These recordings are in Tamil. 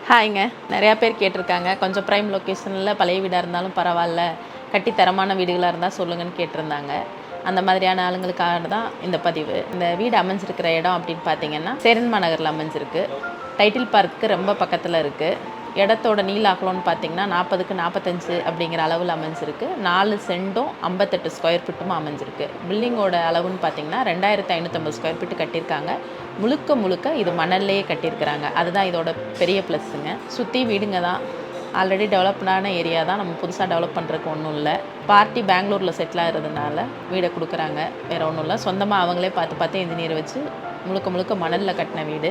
ஹாய்ங்க. நிறையா பேர் கேட்டிருக்காங்க. கொஞ்சம் ப்ரைம் லொக்கேஷனில் பழைய வீடாக இருந்தாலும் பரவாயில்ல, கட்டி தரமான வீடுகளாக இருந்தால் சொல்லுங்கன்னு கேட்டிருந்தாங்க. அந்த மாதிரியான ஆளுங்களுக்காக தான் இந்த பதிவு. இந்த வீடு அமைஞ்சிருக்கிற இடம் அப்படின்னு பார்த்தீங்கன்னா, சேரன்மா நகரில் அமைஞ்சிருக்கு. டைட்டில் பார்க்கு ரொம்ப பக்கத்தில் இருக்குது. இடத்தோட நீள அகலம்னு பார்த்தீங்கன்னா 40க்கு 45 அப்படிங்கிற அளவில் அமைஞ்சிருக்கு. 4 சென்டும் 58 ஸ்கொயர் ஃபீட்டும் அமைஞ்சிருக்கு. பில்டிங்கோட அளவுன்னு பார்த்தீங்கன்னா 2550 ஸ்கொயர் ஃபீட்டு கட்டியிருக்காங்க. முழுக்க முழுக்க இது மணல்லையே கட்டியிருக்கிறாங்க. அதுதான் இதோட பெரிய ப்ளஸ்ஸுங்க. சுற்றி வீடுங்க தான். ஆல்ரெடி டெவலப்டான ஏரியா தான். நம்ம புதுசாக டெவலப் பண்ணுறதுக்கு ஒன்றும் இல்லை. பார்ட்டி பெங்களூரில் செட்டில் ஆகிறதுனால வீடை கொடுக்குறாங்க. வேறு ஒன்றும் இல்லை. சொந்தமாக அவங்களே பார்த்து இன்ஜினியர் வச்சு முழுக்க முழுக்க மணலில் கட்டின வீடு.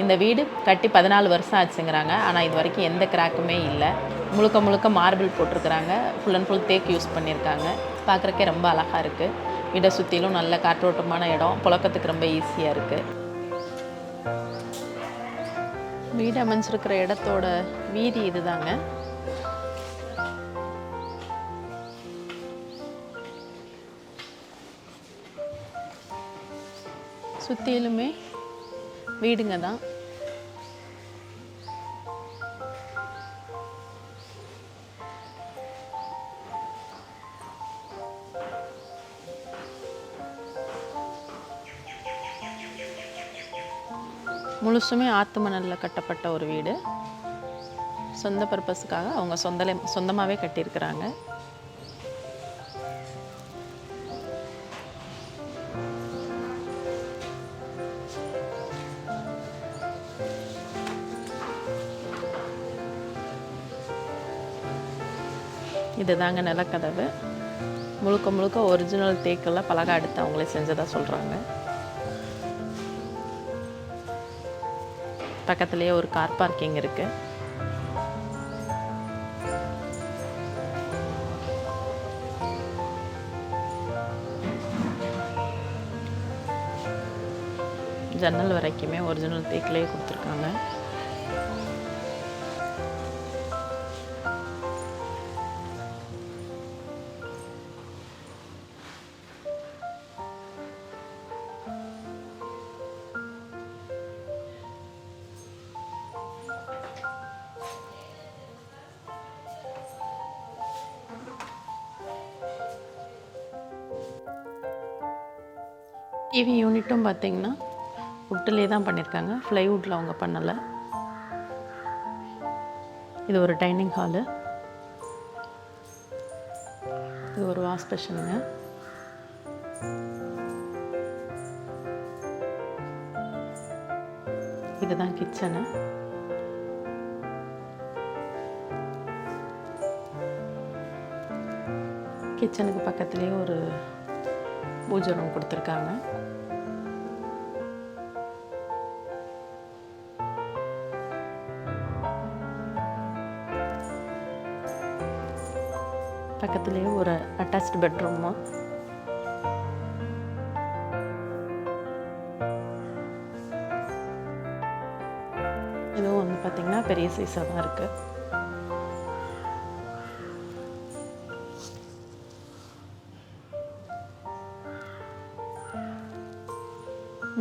இந்த வீடு கட்டி 14 வருஷம் ஆச்சுங்கிறாங்க. ஆனால் இது வரைக்கும் எந்த கிராக்குமே இல்லை. முழுக்க முழுக்க மார்பிள் போட்டிருக்கிறாங்க. ஃபுல் அண்ட் ஃபுல் தேக்கு யூஸ் பண்ணியிருக்காங்க. பார்க்குறக்கே ரொம்ப அழகாக இருக்குது. வீடை சுற்றிலும் நல்ல காற்றோட்டமான இடம். புழக்கத்துக்கு ரொம்ப ஈஸியாக இருக்குது. வீடு அமைஞ்சிருக்கிற இடத்தோட வீதி இதுதாங்க. சுற்றிலுமே வீடுங்க தான். முழுசுமே ஆற்று மணலில் கட்டப்பட்ட ஒரு வீடு. சொந்த பர்பஸுக்காக அவங்க சொந்தமாகவே கட்டியிருக்கிறாங்க. இதுதாங்க நிலக்கதவு. முழுக்க முழுக்க ஒரிஜினல் தேக்கெல்லாம் பலகை எடுத்து அவங்களே செஞ்சதாக சொல்கிறாங்க. பக்கத்துலேயே ஒரு கார் பார்க்கிங் இருக்குது. ஜன்னல் வரைக்குமே ஒரிஜினல் தேக்கிலேயே கொடுத்துருக்காங்க. டிவி யூனிட்டும் பார்த்திங்கன்னா வுட்டிலே தான் பண்ணியிருக்காங்க. ஃப்ளைவுட்டில் அவங்க பண்ணலை. இது ஒரு டைனிங் ஹாலு. இது ஒரு வாஷ் பேஷனுங்க. இதுதான் கிச்சனு. கிச்சனுக்கு பக்கத்துலேயே ஒரு பூஜை ரூம் கொடுத்துருக்காங்க. பக்கத்துலேயே ஒரு அட்டாச்டு பெட்ரூமு. இதுவும் வந்து பார்த்திங்கன்னா பெரிய சைஸாக தான் இருக்குது.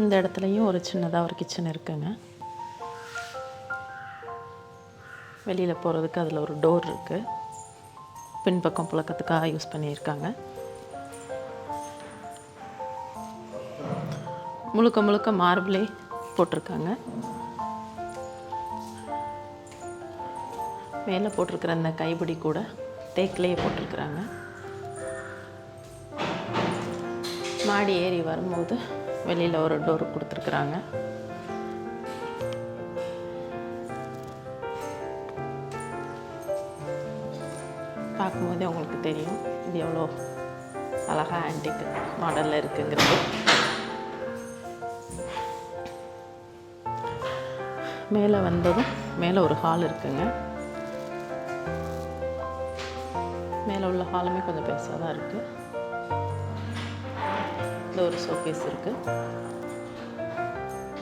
இந்த இடத்துலையும் ஒரு சின்னதாக ஒரு கிச்சன் இருக்குங்க. வெளியில் போகிறதுக்கு அதில் ஒரு டோர் இருக்குது. பின்பக்கம் புழக்கத்துக்காக யூஸ் பண்ணியிருக்காங்க. முழுக்க முழுக்க மார்பிளே போட்டிருக்காங்க. மேலே போட்டிருக்கிற அந்த கைப்பிடி கூட தேக்கிலேயே போட்டிருக்கிறாங்க. மாடி ஏறி வரும்போது வெளியில் ஒரு டோர் கொடுத்துருக்குறாங்க. பார்க்கும்போதே உங்களுக்கு தெரியும் இது எவ்வளோ அழகாக ஆன்டிக் மாடலில் இருக்குங்கிறது. மேலே வந்ததும் மேலே ஒரு ஹால் இருக்குங்க. மேலே உள்ள ஹாலுமே கொஞ்சம் பெருசாக தான் இருக்குது. இதில் ஒரு ஷோகேஸ் இருக்குது.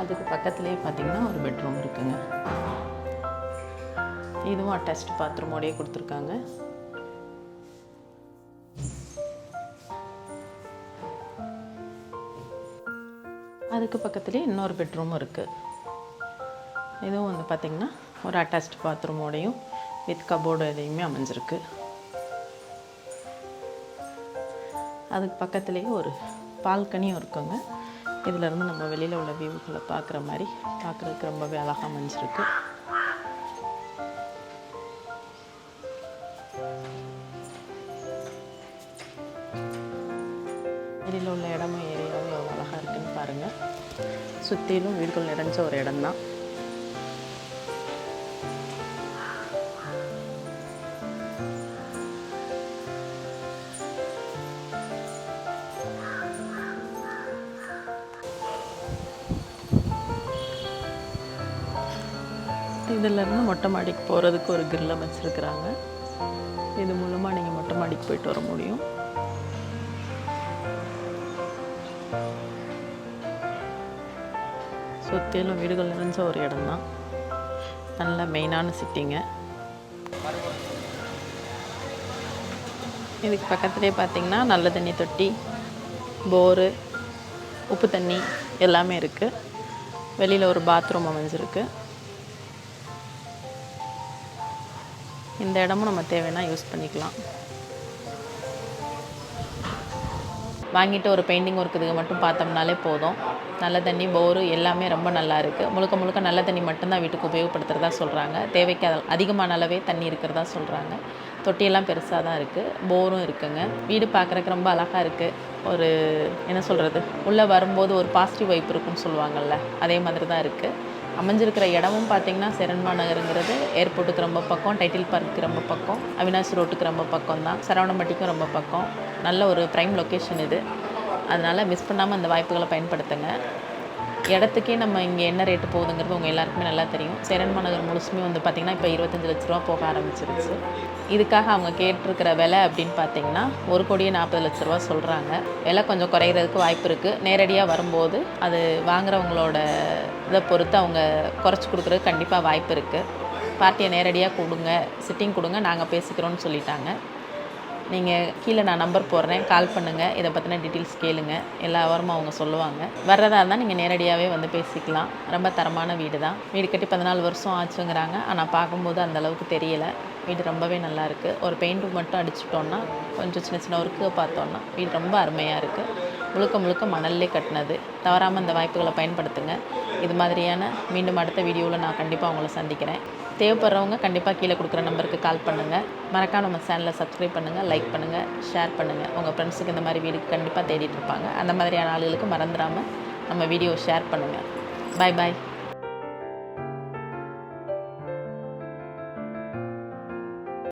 அதுக்கு பக்கத்துலேயே பார்த்திங்கன்னா ஒரு பெட்ரூம் இருக்குங்க. இதுவும் அட்டாச்டு பாத்ரூமோடையே கொடுத்துருக்காங்க. அதுக்கு பக்கத்துலேயே இன்னொரு பெட்ரூமும் இருக்குது. இதுவும் வந்து பார்த்திங்கன்னா ஒரு அட்டாச்ட் பாத்ரூமோடையும் வித் கபோர்டு இதையுமே அமைஞ்சிருக்கு. அதுக்கு பக்கத்துலேயே ஒரு பால்கனியும் இருக்குங்க. இதிலேருந்து நம்ம வெளியில் உள்ள வியூக்களை பார்க்குற மாதிரி பார்க்குறதுக்கு ரொம்பவே அழகாக அமைஞ்சிருக்கு. வெளியில் உள்ள இடமும் ஏரியாவும் எவ்வளோ அழகாக இருக்குன்னு பாருங்கள். சுற்றிலும் வீடுகள் நிறைஞ்ச ஒரு இடம்தான். இதிலேருந்து மொட்டை மாடிக்கு போகிறதுக்கு ஒரு கிரில் அமைச்சிருக்கிறாங்க. இது மூலமாக நீங்கள் மொட்டை மாடிக்கு போயிட்டு வர முடியும். சுற்றிலும் வீடுகள் நிறைஞ்ச ஒரு இடம்தான். நல்ல மெயினான சிட்டிங்க. இதுக்கு பக்கத்துலேயே பார்த்திங்கன்னா நல்ல தண்ணி தொட்டி, போரு, உப்பு தண்ணி எல்லாமே இருக்குது. வெளியில் ஒரு பாத்ரூம் அமைஞ்சிருக்கு. இந்த இடமும் நம்ம தேவைன்னா யூஸ் பண்ணிக்கலாம். வாங்கிட்டு ஒரு பெயிண்டிங் ஒர்க் இதுக்கு மட்டும் பார்த்தோம்னாலே போதும். நல்ல தண்ணி, போரு எல்லாமே ரொம்ப நல்லா இருக்குது. முழுக்க நல்ல தண்ணி மட்டும்தான் வீட்டுக்கு உபயோகப்படுத்துகிறதா சொல்கிறாங்க. தேவைக்கு அதிகமான அளவே தண்ணி இருக்கிறதா சொல்கிறாங்க. தொட்டியெல்லாம் பெருசாக தான் இருக்குது. போரும் இருக்குங்க. வீடு பார்க்குறக்கு ரொம்ப அழகாக இருக்குது. ஒரு என்ன சொல்கிறது, உள்ளே வரும்போது ஒரு பாசிட்டிவ் வைப் இருக்குன்னு சொல்லுவாங்கள்ல, அதே மாதிரி தான் இருக்குது. அமைஞ்சிருக்கிற இடமும் பார்த்திங்கன்னா சேரன்மா நகருங்கிறது ஏர்போர்ட்டுக்கு ரொம்ப பக்கம், டைட்டில் பார்க்குக்கு ரொம்ப பக்கம், அவினாசி ரோட்டுக்கு ரொம்ப பக்கம் தான், சரவணம்பட்டிக்கும் ரொம்ப பக்கம். நல்ல ஒரு ப்ரைம் லொக்கேஷன் இது. அதனால் மிஸ் பண்ணாமல் அந்த வாய்ப்புகளை பயன்படுத்துங்க. இடத்துக்கே நம்ம இங்கே என்ன ரேட்டு போகுதுங்கிறது உங்கள் எல்லாருக்குமே நல்லா தெரியும். சேரன்மா நகர் முழுசுமே வந்து பார்த்திங்கன்னா இப்போ 25 லட்ச ரூபா போக ஆரம்பிச்சிருச்சு. இதுக்காக அவங்க கேட்டிருக்கிற விலை அப்படின்னு பார்த்திங்கன்னா 1,40 லட்ச ரூபா சொல்கிறாங்க. விலை கொஞ்சம் குறையிறதுக்கு வாய்ப்பு இருக்குது. நேரடியாக வரும்போது அது வாங்குறவங்களோட இதை பொறுத்து அவங்க குறைச்சி கொடுக்குறதுக்கு கண்டிப்பாக வாய்ப்பு இருக்குது. பார்ட்டியை நேரடியாக கொடுங்க, சிட்டிங் கொடுங்க, நாங்கள் பேசிக்கிறோன்னு சொல்லிட்டாங்க. நீங்கள் கீழே நான் நம்பர் போடுறேன், கால் பண்ணுங்கள். இதை பற்றின டீட்டெயில்ஸ் கேளுங்க. எல்லா வாரமும் அவங்க சொல்லுவாங்க. வர்றதா இருந்தால் நீங்கள் நேரடியாகவே வந்து பேசிக்கலாம். ரொம்ப தரமான வீடு தான். வீடு கட்டி 14 வருஷம் ஆச்சுங்கிறாங்க. ஆனால் பார்க்கும்போது அந்தளவுக்கு தெரியலை. வீடு ரொம்பவே நல்லாயிருக்கு. ஒரு பெயிண்ட் மட்டும் அடிச்சிட்டோன்னா, கொஞ்சம் சின்ன ஒர்க்கு பார்த்தோன்னா வீடு ரொம்ப அருமையாக இருக்குது. முழுக்க மணல்லே கட்டினது. தவறாமல் இந்த வாய்ப்புகளை பயன்படுத்துங்க. இது மாதிரியான மீண்டும் அடுத்த வீடியோவில் நான் கண்டிப்பாக உங்களை சந்திக்கிறேன். தேவைப்படுறவங்க கண்டிப்பாக கீழே கொடுக்குற நம்பருக்கு கால் பண்ணுங்கள். மறக்காம நம்ம சேனலை சப்ஸ்கிரைப் பண்ணுங்கள், லைக் பண்ணுங்கள், ஷேர் பண்ணுங்கள். உங்கள் ஃப்ரெண்ட்ஸுக்கு இந்த மாதிரி வீடு கண்டிப்பாக தேடிட்டு இருப்பாங்க. அந்த மாதிரியான ஆளுகளுக்கு மறந்துடாமல் நம்ம வீடியோ ஷேர் பண்ணுங்கள். பாய்.